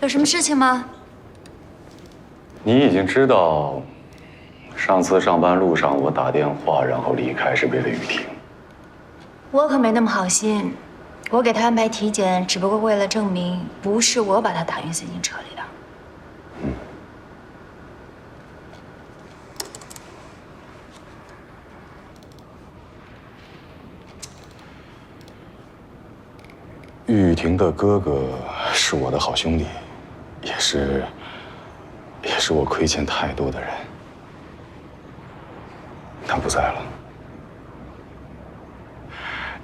有什么事情吗？你已经知道，上次上班路上我打电话然后离开是为了雨婷。我可没那么好心，我给他安排体检，只不过为了证明不是我把他打晕塞进车里的。雨婷的哥哥是我的好兄弟，也是我亏欠太多的人。他不在了。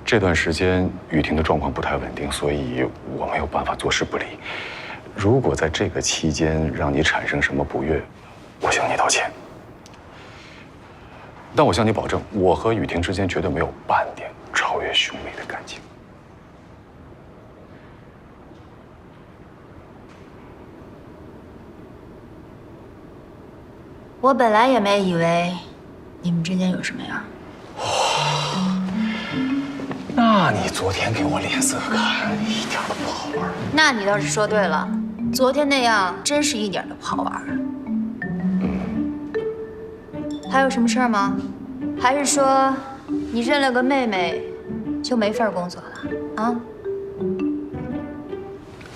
这段时间雨婷的状况不太稳定，所以我没有办法坐视不理。如果在这个期间让你产生什么不悦，我向你道歉。但我向你保证，我和雨婷之间绝对没有半点超越兄妹的感情。我本来也没以为你们之间有什么呀。那你昨天给我脸色看，一点都不好玩。那你倒是说对了，昨天那样真是一点都不好玩。还有什么事儿吗？还是说你认了个妹妹就没份工作了啊？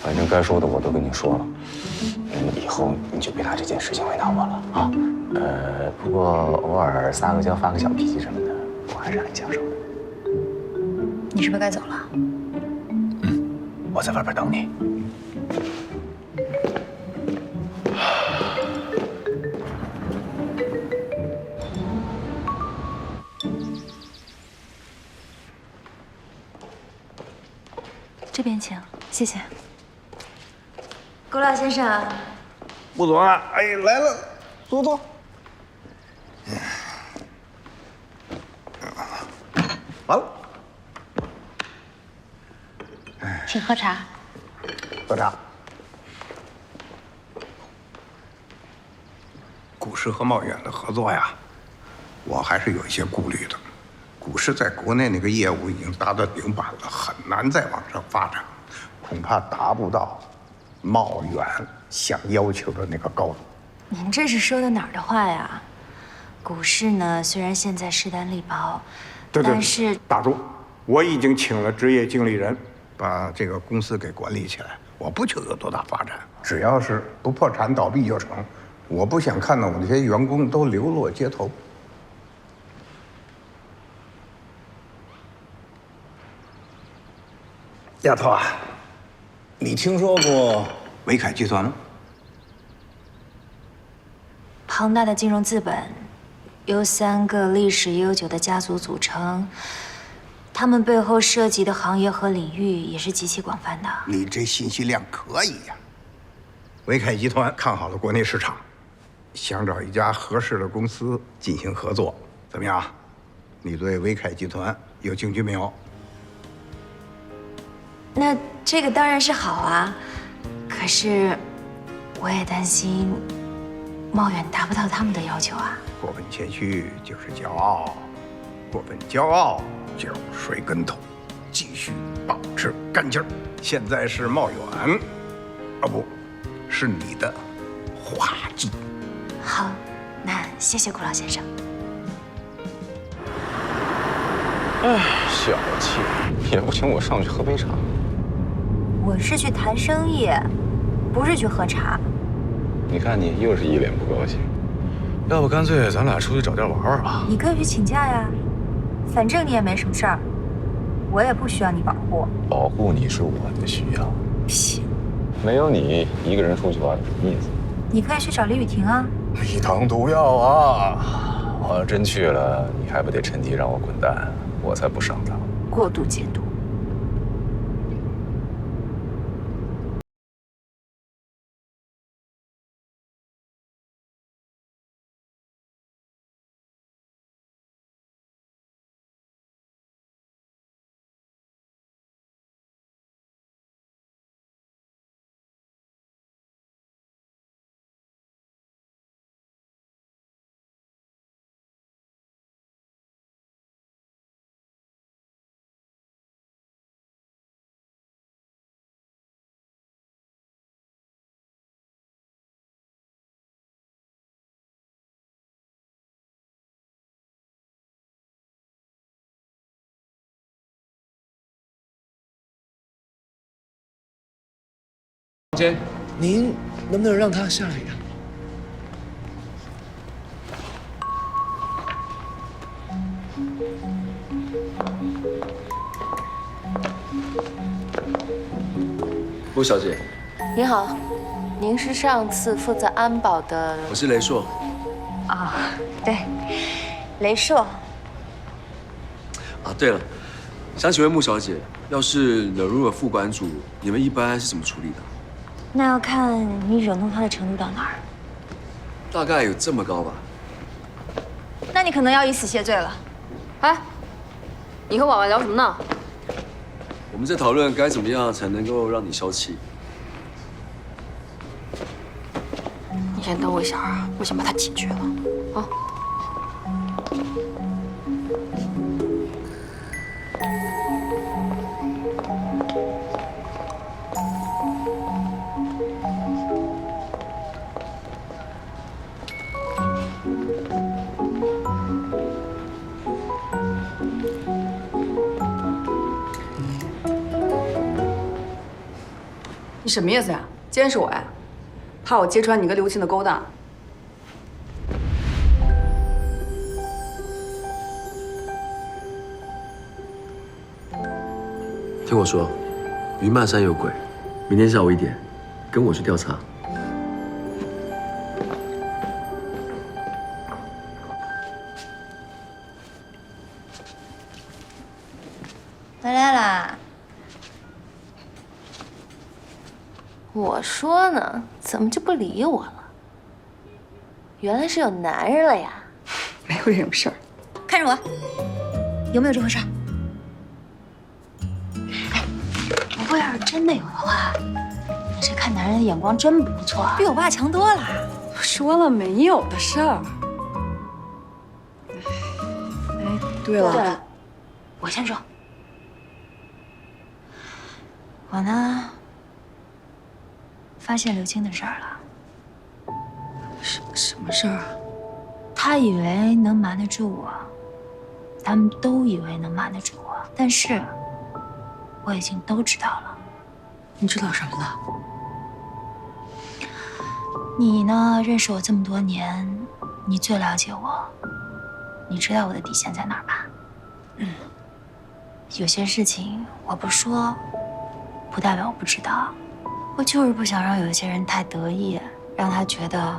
反正该说的我都跟你说了，以后你就别拿这件事情为难我了啊。不过偶尔撒个娇、发个小脾气什么的，我还是很享受的。你是不是该走了？我在外边等你。这边请，谢谢。顾老先生，穆总啊，哎，来了，坐坐。完了，请喝茶。喝茶。古氏和茂远的合作呀，我还是有一些顾虑的。古氏在国内那个业务已经达到顶板了，很难再往上发展，恐怕达不到茂远想要求的那个高度。您这是说的哪儿的话呀？股市呢，虽然现在势单力薄，但是打住！我已经请了职业经理人，把这个公司给管理起来。我不求有多大发展，只要是不破产倒闭就成。我不想看到我那些员工都流落街头。丫头啊，你听说过维凯集团吗？庞大的金融资本，由3个历史悠久的家族组成，他们背后涉及的行业和领域也是极其广泛的。你这信息量可以呀！维凯集团看好了国内市场，想找一家合适的公司进行合作，怎么样？你对维凯集团有兴趣没有？那这个当然是好啊，可是我也担心茂远达不到他们的要求啊。过分谦虚就是骄傲，过分骄傲就摔跟头。继续保持干劲儿。现在是茂远，不，是你的画技。好，那谢谢顾老先生。哎，小气，也不请我上去喝杯茶。我是去谈生意，不是去喝茶。你看你又是一脸不高兴，要不干脆咱俩出去找地儿玩玩吧？你可以去请假呀，反正你也没什么事儿，我也不需要你保护。保护你是我的需要。屁，没有你一个人出去玩有什么意思？你可以去找李雨婷啊。蜜糖毒药啊！我要真去了，你还不得趁机让我滚蛋？我才不上当。过度解读。间，您能不能让他下来一点？陆小姐，您好，您是上次负责安保的？我是雷硕。啊，对，雷硕。啊，对了，想请问穆小姐，要是惹怒了副馆主，你们一般是怎么处理的？那要看你惹怒他的程度到哪儿。大概有这么高吧？那你可能要以死谢罪了。哎，你和婉婉聊什么呢？我们在讨论该怎么样才能够让你消气。你先等我一下啊，我先把它解决了。啊。你什么意思呀？监视我呀？怕我揭穿你跟刘庆的勾当？听我说，云漫山有鬼，明天下午1点，跟我去调查。回来啦。我说呢，怎么就不理我了？原来是有男人了呀？没有这种事儿。看着我，有没有这回事？哎，不过要是真的有的话，你这看男人的眼光真不错，比我爸强多了。说了没有的事儿。哎，对了，我先说，我呢发现刘青的事儿了。什么事儿啊？他以为能瞒得住我，他们都以为能瞒得住我，但是我已经都知道了。你知道什么了？你呢，认识我这么多年，你最了解我，你知道我的底线在哪儿吧？有些事情我不说，不代表我不知道。我就是不想让有一些人太得意，让他觉得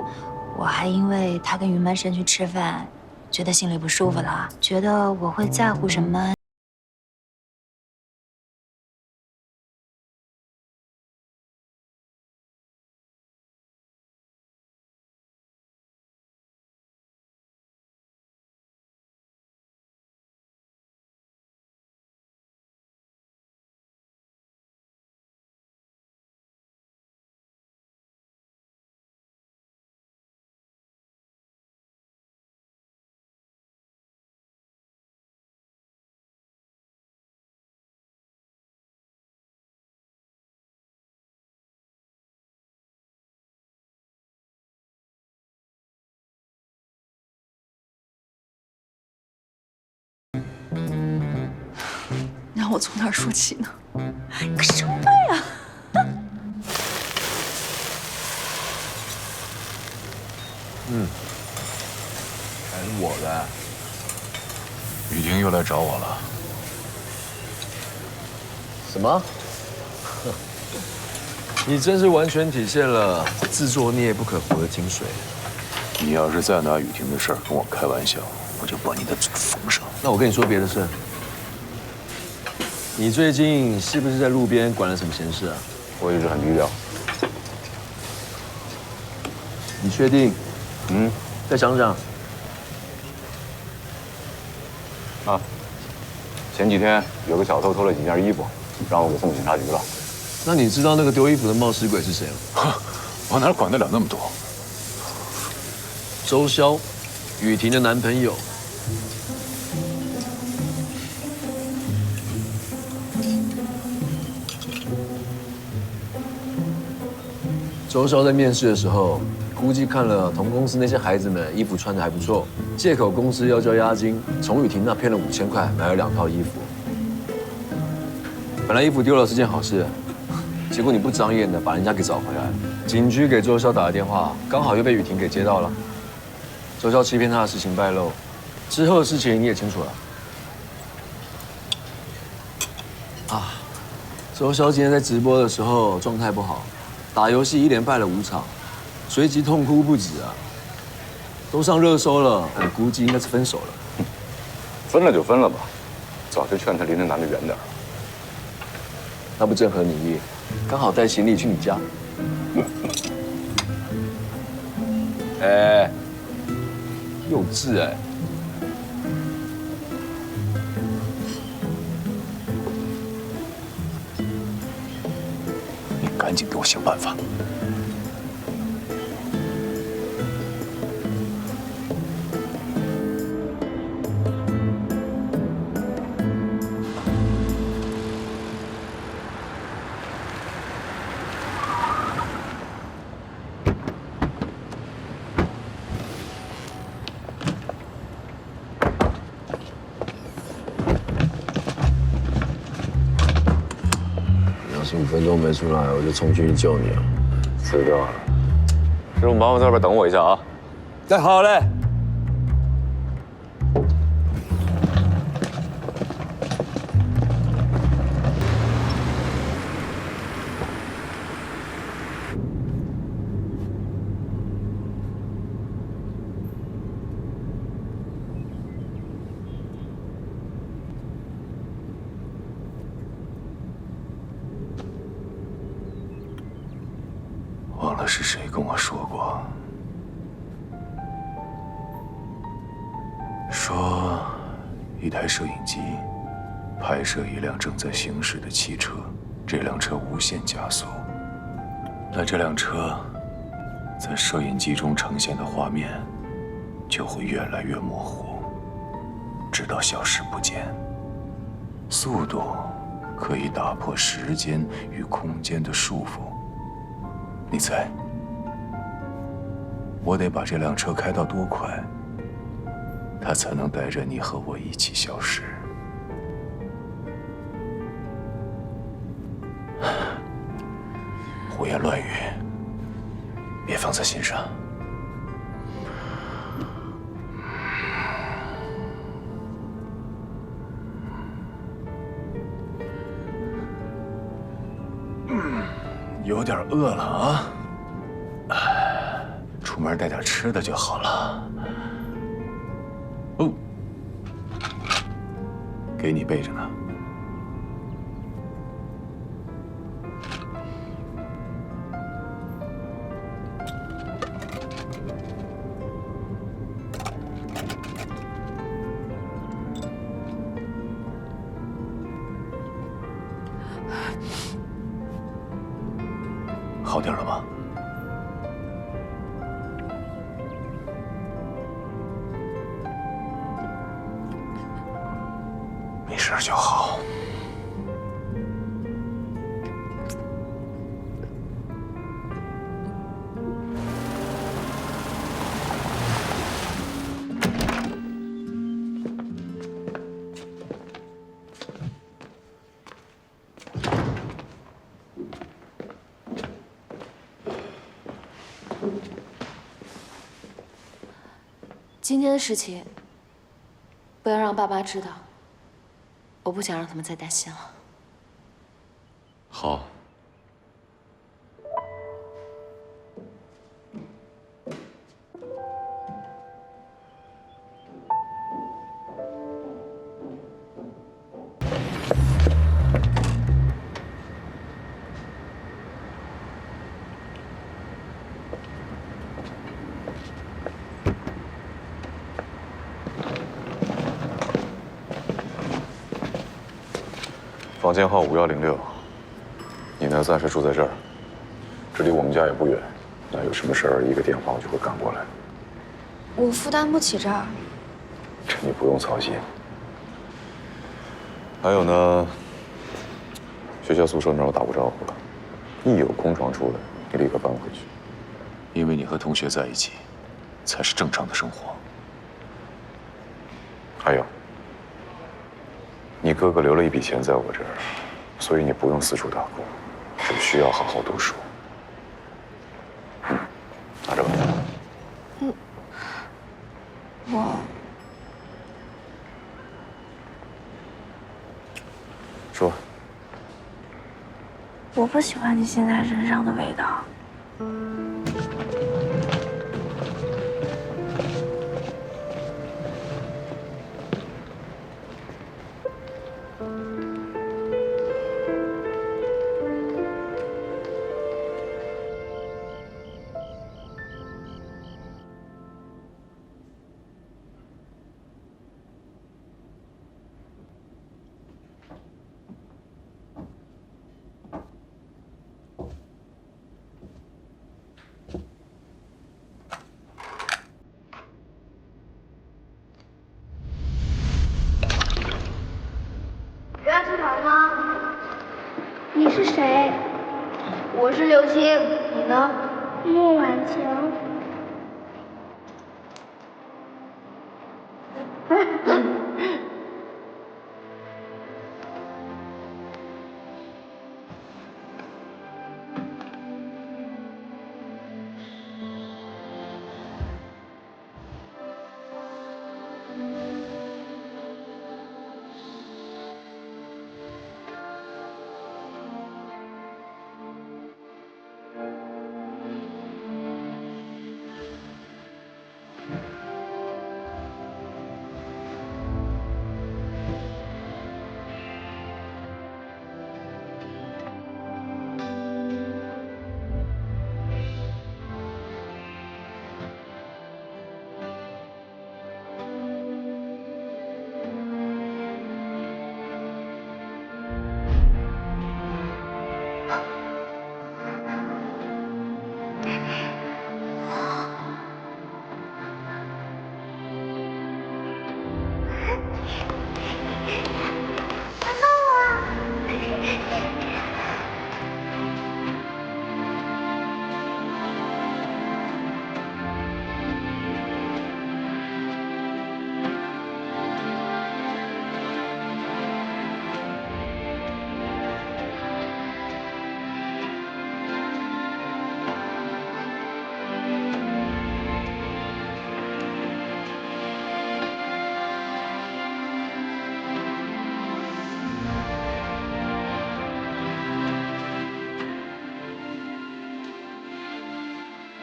我还因为他跟云曼生去吃饭，觉得心里不舒服了，觉得我会在乎什么。让我从哪儿说起呢？你个什么呀？还是我的。雨婷又来找我了。什么？你真是完全体现了自作孽不可活的精髓。你要是再拿雨婷的事儿跟我开玩笑，我就把你的嘴封上。那我跟你说别的事。你最近是不是在路边管了什么闲事啊？我一直很低调。你确定？再想想。啊，前几天有个小偷偷了几件衣服，让我给送警察局了。那你知道那个丢衣服的冒失鬼是谁吗？我哪管得了那么多？周潇，雨婷的男朋友。周潇在面试的时候，估计看了同公司那些孩子们衣服穿得还不错，借口公司要交押金，从雨婷那骗了5000块，买了2套衣服。本来衣服丢了是件好事，结果你不长眼的把人家给找回来了。警局给周潇打的电话，刚好又被雨婷给接到了。周潇欺骗他的事情败露，之后的事情你也清楚了。啊，周潇今天在直播的时候状态不好，打游戏一连败了5场，随即痛哭不止啊，都上热搜了。我估计应该是分手了。分了就分了吧，早就劝他离那男的远点了。那不正合你意？刚好带行李去你家。哎，幼稚哎！你赶紧给我想办法。要是5分钟没出来，我就冲进去救你了。死掉了。师傅，麻烦在外边等我一下啊。干好嘞。忘了是谁跟我说过，说一台摄影机拍摄一辆正在行驶的汽车，这辆车无限加速，那这辆车在摄影机中呈现的画面就会越来越模糊，直到消失不见。速度可以打破时间与空间的束缚。你猜，我得把这辆车开到多快，它才能带着你和我一起消失？胡言乱语，别放在心上。有点饿了啊，出门带点吃的就好了。哦，给你备着呢。好点了吗？没事就好。今天的事情，不要让爸妈知道，我不想让他们再担心了。好。房间号5106，你呢暂时住在这儿，这离我们家也不远。那有什么事儿，一个电话我就会赶过来。我负担不起这儿。这你不用操心。还有呢，学校宿舍那儿我打过招呼了，一有空床出来，你立刻搬回去。因为你和同学在一起，才是正常的生活。还有，你哥哥留了一笔钱在我这儿，所以你不用四处打工。只需要好好读书。拿着吧。说。我不喜欢你现在身上的味道。要吃糖吗？你是谁？我是刘星，你呢？穆婉晴。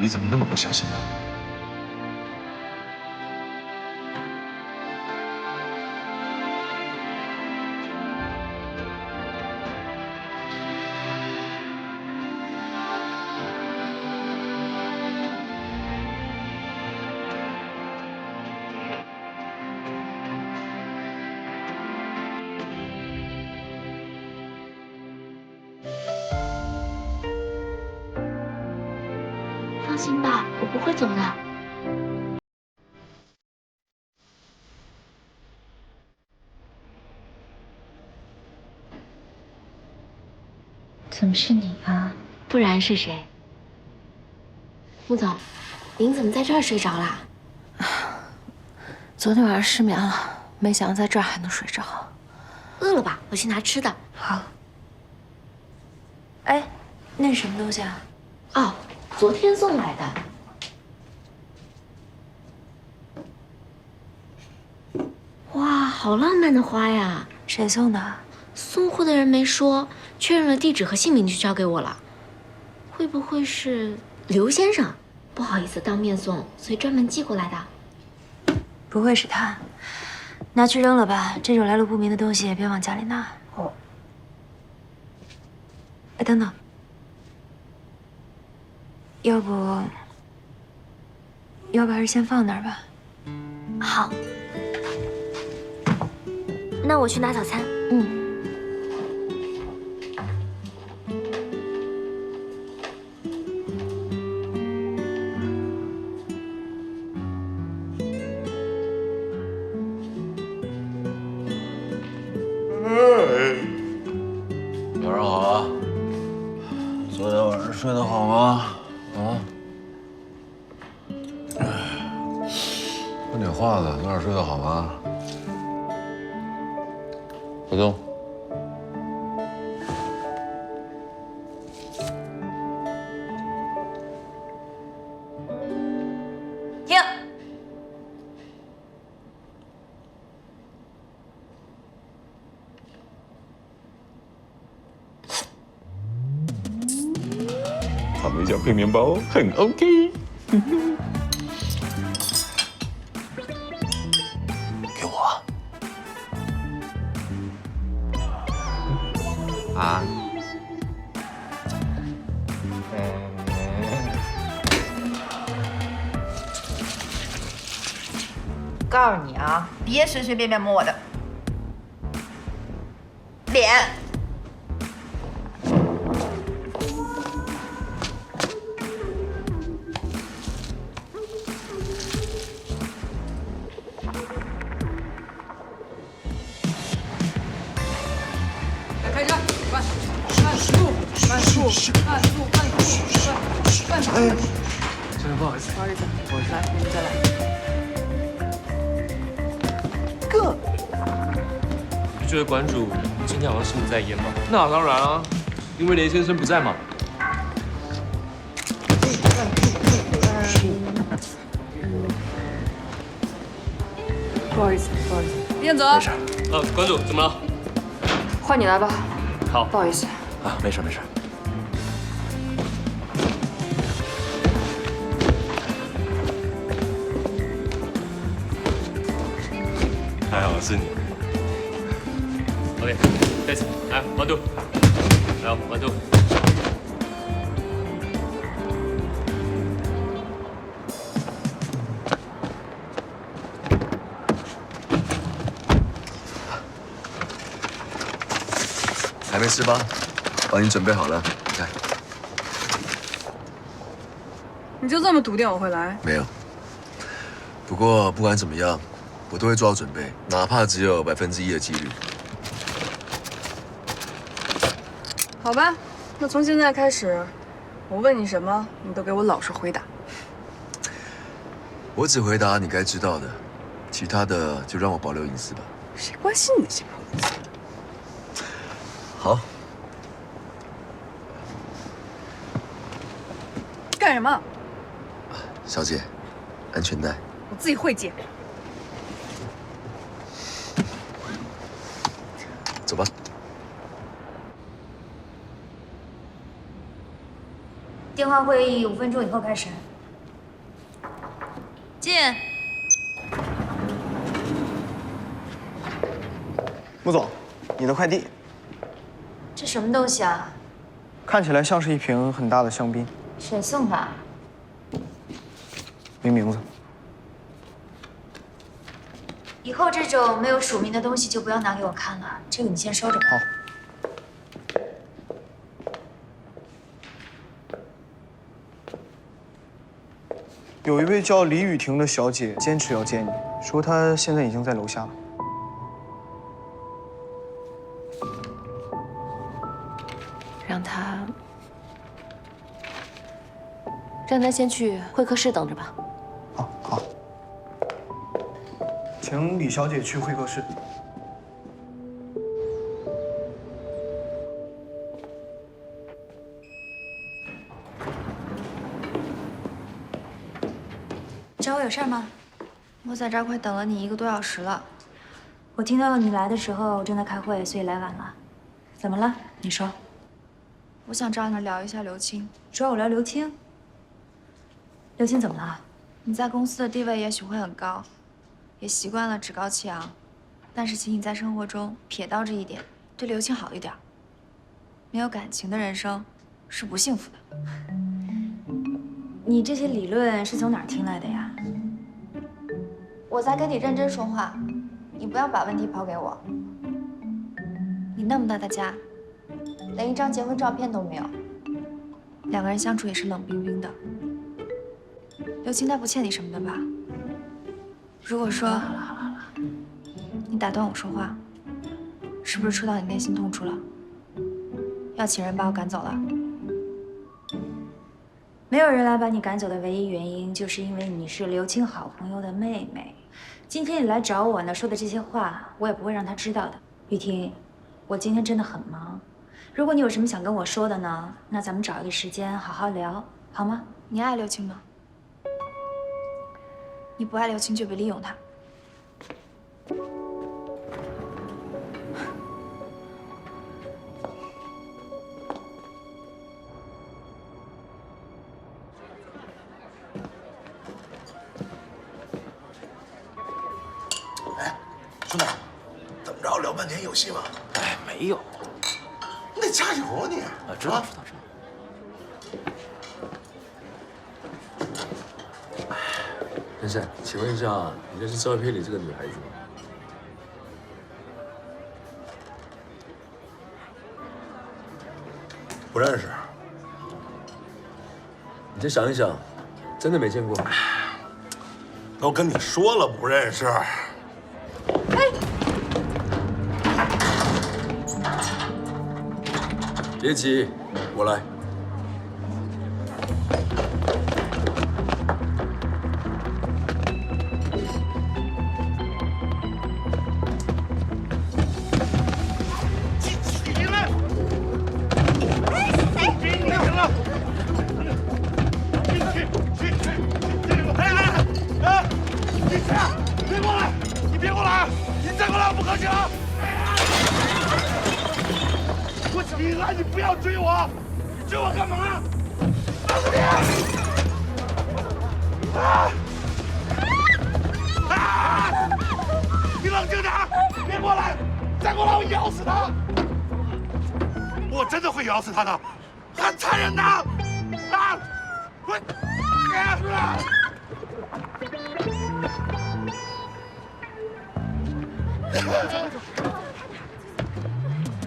你怎么那么不相信他？放心吧，我不会走的。怎么是你啊？不然是谁？穆总，您怎么在这儿睡着啦？昨天晚上失眠了，没想到在这儿还能睡着。饿了吧？我去拿吃的。好。哎，那是什么东西啊？哦，昨天送来的。哇，好浪漫的花呀！谁送的？送货的人没说，确认了地址和姓名就交给我了。会不会是刘先生？不好意思当面送，所以专门寄过来的。不会是他，拿去扔了吧。这种来路不明的东西别往家里拿。哦。哎，等等，要不还是先放那儿吧。好，那我去拿早餐。嗯。早上好啊！昨天晚上睡得好吗？啊？问点话呢，昨晚睡得好吗？何东，他们想配面包很 OK。给我啊！告诉你啊，别随随便便摸我的脸。来开车，慢，慢速，慢速，慢速，慢速，慢跑。真的不好意思，不好意思，来，我们再来。Go。你觉得馆主今天好像是不是在演吗？那当然啊，因为雷先生不在嘛。不好意思，不好意思，燕泽。没事。馆主怎么了？换你来吧。好，不好意思。啊，没事没事。还好是你。OK， 开始，来，1、2，来，1、2。还没吃吧？帮你准备好了，你看。你就这么笃定我会来？没有。不过不管怎么样，我都会做好准备，哪怕只有1%的几率。好吧，那从现在开始，我问你什么，你都给我老实回答。我只回答你该知道的，其他的就让我保留隐私吧。谁关心你那些破隐私？好。干什么？小姐，安全带。我自己会解。走吧。电话会议5分钟以后开始。进。穆总，你的快递。这什么东西啊？看起来像是一瓶很大的香槟。谁送的？没名字。以后这种没有署名的东西就不要拿给我看了，这个你先收着吧。好。有一位叫李雨婷的小姐坚持要见你，说她现在已经在楼下了。让他先去会客室等着吧。好。请李小姐去会客室。找我有事吗？我在这儿快等了你1个多小时了。我听到你来的时候正在开会，所以来晚了。怎么了？你说。我想找你聊一下刘青。找我聊刘青？刘青怎么了？你在公司的地位也许会很高，也习惯了趾高气扬，但是请你在生活中撇到这一点，对刘青好一点。没有感情的人生是不幸福的。你这些理论是从哪儿听来的呀？我在跟你认真说话，你不要把问题抛给我。你那么大的家，连一张结婚照片都没有，两个人相处也是冷冰冰的。刘青他不欠你什么的吧？如果说好了，你打断我说话，是不是触到你内心痛处了？要请人把我赶走了？没有人来把你赶走的唯一原因，就是因为你是刘青好朋友的妹妹。今天你来找我呢，说的这些话，我也不会让他知道的。雨婷，我今天真的很忙，如果你有什么想跟我说的呢，那咱们找一个时间好好聊，好吗？你爱刘青吗？你不爱刘青就别利用他。年有戏吗？哎，没有。你得加油啊你！知道。先生，请问一下，你认识照片里这个女孩子吗？不认识。你再想一想，真的没见过。都跟你说了不认识。别急，我来。你不要追我！你追我干嘛？打死你！你冷静点，别过来！再过来我咬死他！我真的会咬死他的，很残忍的！我。